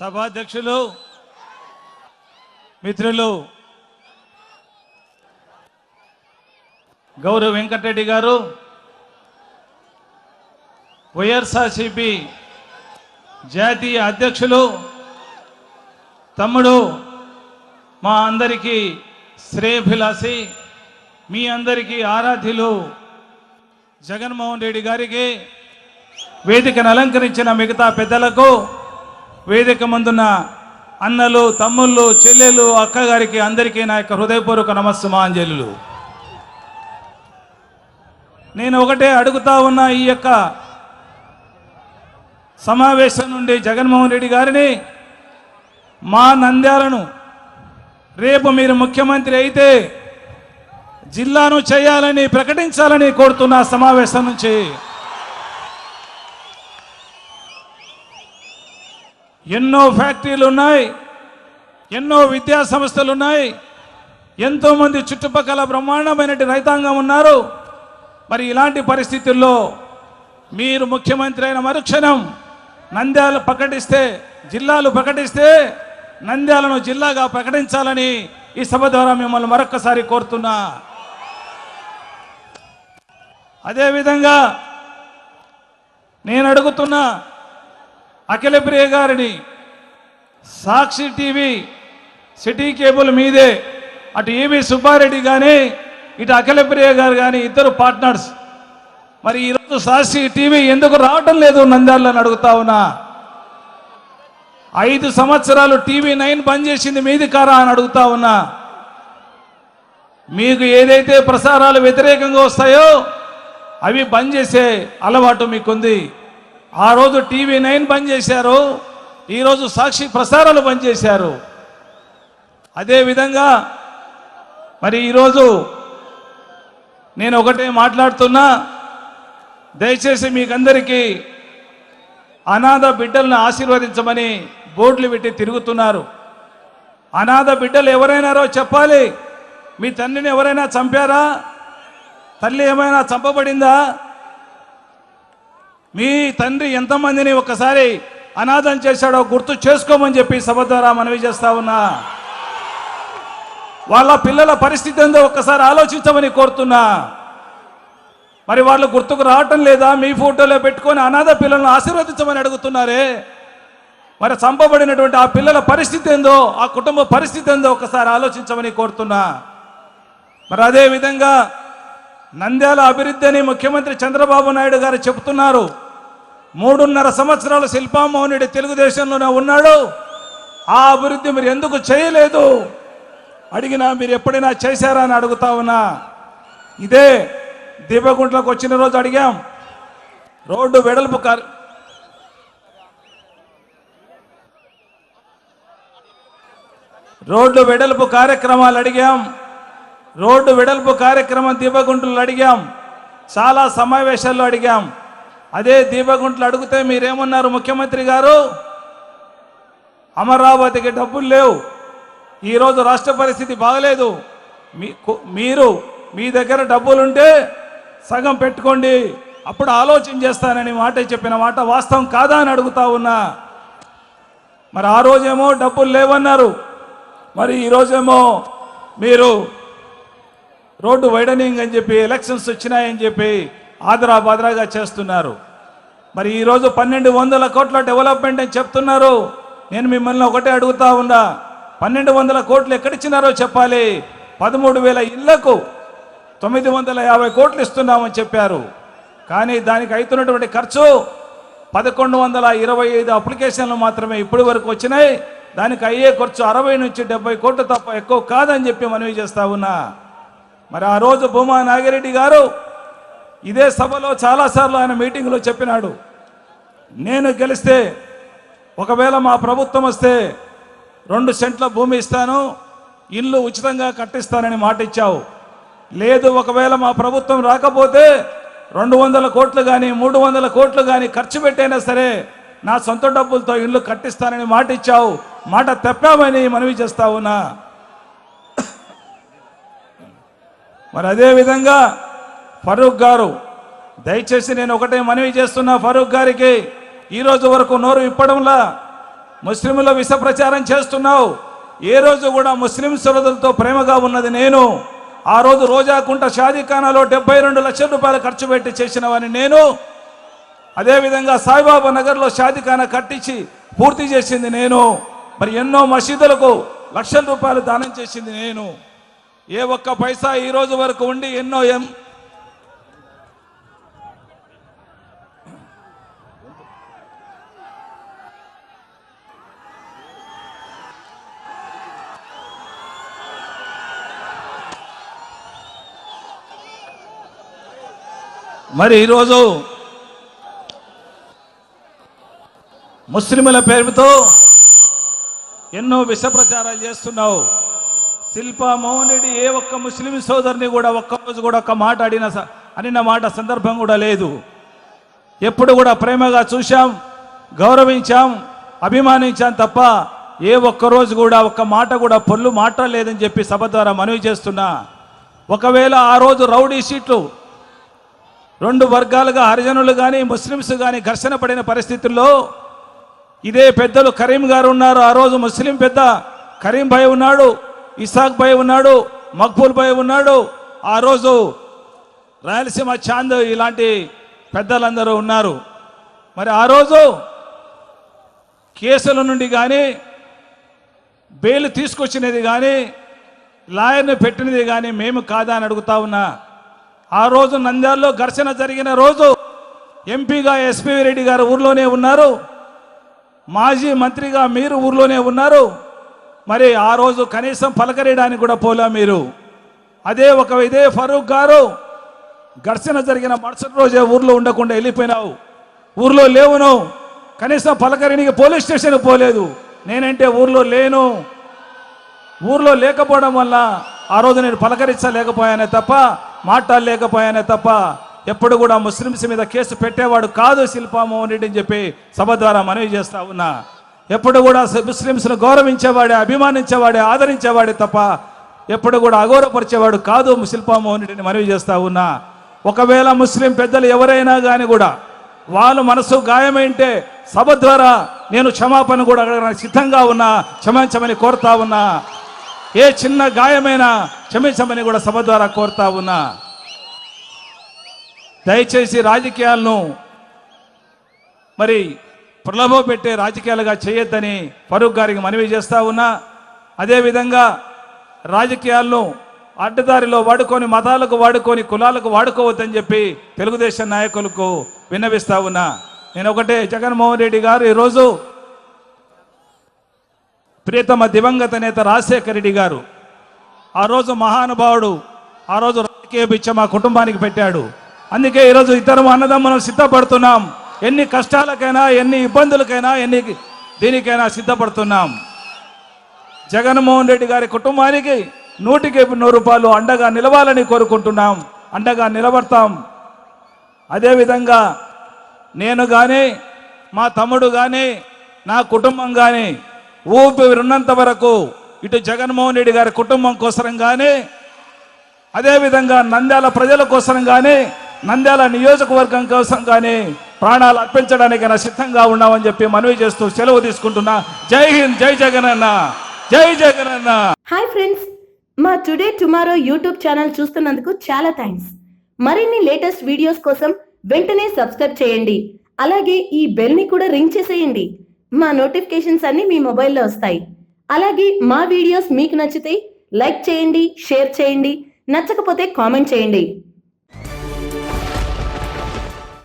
సభాధ్యక్షులు మిత్రులు గౌరవ్ వెంకటరెడ్డి గారు, వైఎస్ఆర్సీపీ జాతీయ అధ్యక్షులు తమ్ముడు, మా అందరికీ శ్రేయభిలాషి, మీ అందరికీ ఆరాధ్యులు జగన్మోహన్ రెడ్డి గారికి, వేదికను అలంకరించిన మిగతా పెద్దలకు, వేదిక ముందున్న అన్నలు, తమ్ముళ్ళు, చెల్లెలు, అక్కగారికి అందరికీ నా యొక్క హృదయపూర్వక నమస్సుమాంజలు. నేను ఒకటే అడుగుతా ఉన్నా, ఈ యొక్క సమావేశం నుండి జగన్మోహన్ రెడ్డి గారిని, మా నంద్యాలను రేపు మీరు ముఖ్యమంత్రి అయితే జిల్లాను చేయాలని ప్రకటించాలని కోరుతున్న సమావేశం నుంచి. ఎన్నో ఫ్యాక్టరీలు ఉన్నాయి, ఎన్నో విద్యా సంస్థలు ఉన్నాయి, ఎంతోమంది చుట్టుపక్కల బ్రహ్మాండమైన రైతాంగం ఉన్నారు. మరి ఇలాంటి పరిస్థితుల్లో మీరు ముఖ్యమంత్రి అయిన మరుక్షణం నంద్యాలు ప్రకటిస్తే, జిల్లాలు ప్రకటిస్తే నంద్యాలను జిల్లాగా ప్రకటించాలని ఈ సభ ద్వారా మిమ్మల్ని మరొక్కసారి కోరుతున్నా. అదేవిధంగా నేను అడుగుతున్నా అఖిలప్రియ గారిని, సాక్షి టీవీ, సిటీ కేబుల్ మీదే, అటు ఏవి సుబ్బారెడ్డి కానీ ఇటు అఖిలప్రియ గారు కానీ ఇద్దరు పార్ట్నర్స్. మరి ఈరోజు సాక్షి టీవీ ఎందుకు రావటం లేదు నంద్యాలని అడుగుతా ఉన్నా. 5 సంవత్సరాలు TV9 బంద్ చేసింది మీది కారా అని అడుగుతా ఉన్నా. మీకు ఏదైతే ప్రసారాలు వ్యతిరేకంగా వస్తాయో అవి బంద్ చేసే అలవాటు మీకుంది. ఆ రోజు TV9 బంద్ చేశారు, ఈరోజు సాక్షి ప్రసారాలు బంద్ చేశారు. అదేవిధంగా మరి ఈరోజు నేను ఒకటే మాట్లాడుతున్నా, దయచేసి మీకందరికీ అనాథ బిడ్డలను ఆశీర్వదించమని బోర్డులు పెట్టి తిరుగుతున్నారు. అనాథ బిడ్డలు ఎవరైనారో చెప్పాలి. మీ తండ్రిని ఎవరైనా చంపారా? తల్లి ఏమైనా చంపబడిందా? మీ తండ్రి ఎంతమందిని ఒక్కసారి అనాథం చేశాడో గుర్తు చేసుకోమని చెప్పి సభ ద్వారా మనవి చేస్తా ఉన్నా. వాళ్ళ పిల్లల పరిస్థితి ఏందో ఒక్కసారి ఆలోచించమని కోరుతున్నా. మరి వాళ్ళు గుర్తుకు రావటం లేదా? మీ ఫోటోలో పెట్టుకొని అనాథ పిల్లలను ఆశీర్వదించమని అడుగుతున్నారే. మరి చంపబడినటువంటి ఆ పిల్లల పరిస్థితి ఏందో, ఆ కుటుంబ పరిస్థితి ఏందో ఒకసారి ఆలోచించమని కోరుతున్నా. మరి అదేవిధంగా నంద్యాల అభివృద్ధి అని ముఖ్యమంత్రి చంద్రబాబు నాయుడు గారు చెబుతున్నారు. 3.5 సంవత్సరాలు శిల్పామోహన్ రెడ్డి తెలుగుదేశంలోనే ఉన్నాడు. ఆ అభివృద్ధి మీరు ఎందుకు చేయలేదు అడిగినా మీరు ఎప్పుడైనా చేశారా అని అడుగుతా ఉన్నా. ఇదే దీపగుంట్లకు వచ్చిన రోజు అడిగాం, రోడ్డు వెడల్పు కార్యక్రమాలు అడిగాం. రోడ్డు వెడల్పు కార్యక్రమం దీపగుంటలు అడిగాం, చాలా సమావేశాల్లో అడిగాం. అదే దీపగుంటలు అడిగితే మీరేమన్నారు? ముఖ్యమంత్రి గారు, అమరావతికి డబ్బులు లేవు, ఈరోజు రాష్ట్ర పరిస్థితి బాగలేదు, మీరు మీ దగ్గర డబ్బులుంటే సగం పెట్టుకోండి, అప్పుడు ఆలోచన చేస్తానని మాట చెప్పిన మాట వాస్తవం కాదా అని అడుగుతా ఉన్నా. మరి ఆ రోజేమో డబ్బులు లేవన్నారు, మరి ఈరోజేమో మీరు రోడ్డు వైడనింగ్ అని చెప్పి, ఎలక్షన్స్ వచ్చినాయని చెప్పి ఆదరాబాదరాగా చేస్తున్నారు. మరి ఈరోజు 1200 కోట్ల డెవలప్మెంట్ అని చెప్తున్నారు. నేను మిమ్మల్ని ఒకటే అడుగుతా ఉన్నా, 1200 కోట్లు ఎక్కడిచ్చినారో చెప్పాలి. 13,000 ఇళ్లకు 950 కోట్లు ఇస్తున్నామని చెప్పారు. కానీ దానికి అవుతున్నటువంటి ఖర్చు 1125 అప్లికేషన్లు మాత్రమే ఇప్పటి వరకు వచ్చినాయి. దానికి అయ్యే ఖర్చు 60 నుంచి 70 కోట్లు తప్ప ఎక్కువ కాదని చెప్పి మనవి చేస్తా ఉన్నా. మరి ఆ రోజు భూమా నాగిరెడ్డి గారు ఇదే సభలో చాలాసార్లు ఆయన మీటింగ్లో చెప్పినాడు, నేను గెలిస్తే ఒకవేళ మా ప్రభుత్వం వస్తే 2 సెంట్ల భూమి ఇస్తాను, ఇల్లు ఉచితంగా కట్టిస్తానని మాట ఇచ్చావు. లేదు, ఒకవేళ మా ప్రభుత్వం రాకపోతే 200 కోట్లు కానీ 300 కోట్లు కానీ ఖర్చు పెట్టైనా సరే నా సొంత డబ్బులతో ఇల్లు కట్టిస్తానని మాట ఇచ్చావు. మాట తప్పామని మనవి చేస్తా ఉన్నా. మరి అదేవిధంగా ఫరూక్ గారు, దయచేసి నేను ఒకటే మనవి చేస్తున్నా, ఫరూక్ గారికి ఈరోజు వరకు నోరు ఇప్పడంలా ముస్లింల విష ప్రచారం చేస్తున్నావు. ఏ రోజు కూడా ముస్లిం సోదరులతో ప్రేమగా ఉన్నది నేను. ఆ రోజు రోజాకుంట షాదీఖానాలో 72 లక్షల రూపాయలు ఖర్చు పెట్టి చేసినవని నేను. అదేవిధంగా సాయిబాబా నగర్లో షాదీఖానా కట్టించి పూర్తి చేసింది నేను. మరి ఎన్నో మసీదులకు లక్షల రూపాయలు దానం చేసింది నేను. ఏ ఒక్క పైసా ఈ రోజు వరకు ఉండి ఎన్నో మరి ఈరోజు ముస్లింల పేరుతో ఎన్నో విష ప్రచారాలు చేస్తున్నావు. శిల్పా మోహన్ రెడ్డి ఏ ఒక్క ముస్లిం సోదరుని కూడా ఒక్కరోజు కూడా ఒక్క మాట అనిన మాట సందర్భం కూడా లేదు. ఎప్పుడు కూడా ప్రేమగా చూశాం, గౌరవించాం, అభిమానించాం తప్ప ఏ ఒక్కరోజు కూడా ఒక్క మాట కూడా పొల్లు మాట్లాడలేదని చెప్పి సభ ద్వారా మనవి చేస్తున్నా. ఒకవేళ ఆ రోజు రౌడీ షీట్లు 2 వర్గాలుగా హరిజనులు కానీ ముస్లిమ్స్ కానీ ఘర్షణ పడిన పరిస్థితుల్లో ఇదే పెద్దలు కరీం గారు ఉన్నారు. ఆ రోజు ముస్లిం పెద్ద కరీం భాయ్ ఉన్నాడు, ఇసాక్ భాయ్ ఉన్నాడు, మక్బూల్ భాయ్ ఉన్నాడు. ఆ రోజు రాయలసీమ చాంద్ ఇలాంటి పెద్దలందరూ ఉన్నారు. మరి ఆ రోజు కేసుల నుండి కానీ బెయిల్ తీసుకొచ్చినది కానీ లాయర్ని పెట్టినది కానీ మేము కాదా అని అడుగుతా ఉన్నా. ఆ రోజు నంద్యాలలో ఘర్షణ జరిగిన రోజు ఎంపీగా ఎస్పీ రెడ్డి గారు ఊర్లోనే ఉన్నారు, మాజీ మంత్రిగా మీరు ఊర్లోనే ఉన్నారు. మరి ఆ రోజు కనీసం పలకరేయడానికి కూడా పోలా మీరు. ఇదే ఫరూక్ గారు ఘర్షణ జరిగిన మరుసటి రోజే ఊర్లో ఉండకుండా వెళ్ళిపోయినావు. ఊర్లో లేవును, కనీసం పలకరేనికి పోలీస్ స్టేషన్కి పోలేదు. నేనంటే ఊర్లో లేను. ఊర్లో లేకపోవడం వల్ల ఆ రోజు నేను పలకరించలేకపోయానే తప్ప, మాట్లాడలేకపోయానే తప్ప ఎప్పుడు కూడా ముస్లిమ్స్ మీద కేసు పెట్టేవాడు కాదు శిల్పా మోహన్ రెడ్డి అని చెప్పి సభ ద్వారా మనవి చేస్తా ఉన్నా. ఎప్పుడు కూడా ముస్లిమ్స్ను గౌరవించేవాడే, అభిమానించేవాడే, ఆదరించేవాడే తప్ప ఎప్పుడు కూడా అగౌరవపరిచేవాడు కాదు శిల్పా మోహన్ రెడ్డిని మనవి చేస్తా ఉన్నా. ఒకవేళ ముస్లిం పెద్దలు ఎవరైనా కానీ కూడా వాళ్ళు మనసు గాయమైంటే సభ ద్వారా నేను క్షమాపణ కూడా అడగడానికి సిద్ధంగా ఉన్నా, క్షమించమని కోరుతా ఉన్నా. ఏ చిన్న గాయమైనా క్షమించమని కూడా సభ ద్వారా కోరుతా ఉన్నా. దయచేసి రాజకీయాలను మరి ప్రలోభ పెట్టే రాజకీయాలుగా చేయొద్దని ఫరూక్ గారికి మనవి చేస్తా ఉన్నా. అదేవిధంగా రాజకీయాలను అడ్డదారిలో వాడుకొని, మతాలకు వాడుకొని, కులాలకు వాడుకోవద్దని చెప్పి తెలుగుదేశం నాయకులకు విన్నవిస్తా ఉన్నా. నేను ఒకటే, జగన్మోహన్ రెడ్డి గారు ఈరోజు ప్రియతమ దివంగత నేత రాజశేఖర రెడ్డి గారు ఆ రోజు మహానుభావుడు, ఆ రోజు రాజకీయ పిచ్చ మా కుటుంబానికి పెట్టాడు. అందుకే ఈరోజు ఇద్దరు అన్నదమ్ములం సిద్ధపడుతున్నాం. ఎన్ని కష్టాలకైనా, ఎన్ని ఇబ్బందులకైనా, దీనికైనా సిద్ధపడుతున్నాం. జగన్మోహన్ రెడ్డి గారి కుటుంబానికి 100కి 100 అండగా నిలవాలని కోరుకుంటున్నాం. అండగా నిలబడతాం. అదేవిధంగా నేను కానీ, మా తమ్ముడు కానీ, నా కుటుంబం కానీ ఊపిరిన్నంత వరకు ఇటు జగన్మోహన్ రెడ్డి గారి కుటుంబం కోసం కానీ, అదేవిధంగా నంద్యాల ప్రజల కోసం కానీ, నంద్యాల నియోజకవర్గం కోసం కానీ ప్రాణాలు అర్పించడానికైనా సిద్ధంగా ఉన్నామని చెప్పి మనవి చేస్తూ సెలవు తీసుకుంటున్నా. జై హింద్, జై జగనన్న, జై జగనన్న. హాయ్ ఫ్రెండ్స్, మా టుడే టుమారో యూట్యూబ్ ఛానల్ చూస్తున్నందుకు చాలా థ్యాంక్స్. మరిన్ని లేటెస్ట్ వీడియోస్ కోసం వెంటనే సబ్స్క్రైబ్ చేయండి. అలాగే ఈ బెల్ ని కూడా రింగ్ చేసేయండి. మా నోటిఫికేషన్స్ అన్ని మీ మొబైల్లో వస్తాయి. అలాగే మా వీడియోస్ మీకు నచ్చితే లైక్ చేయండి, షేర్ చేయండి, నచ్చకపోతే కామెంట్ చేయండి.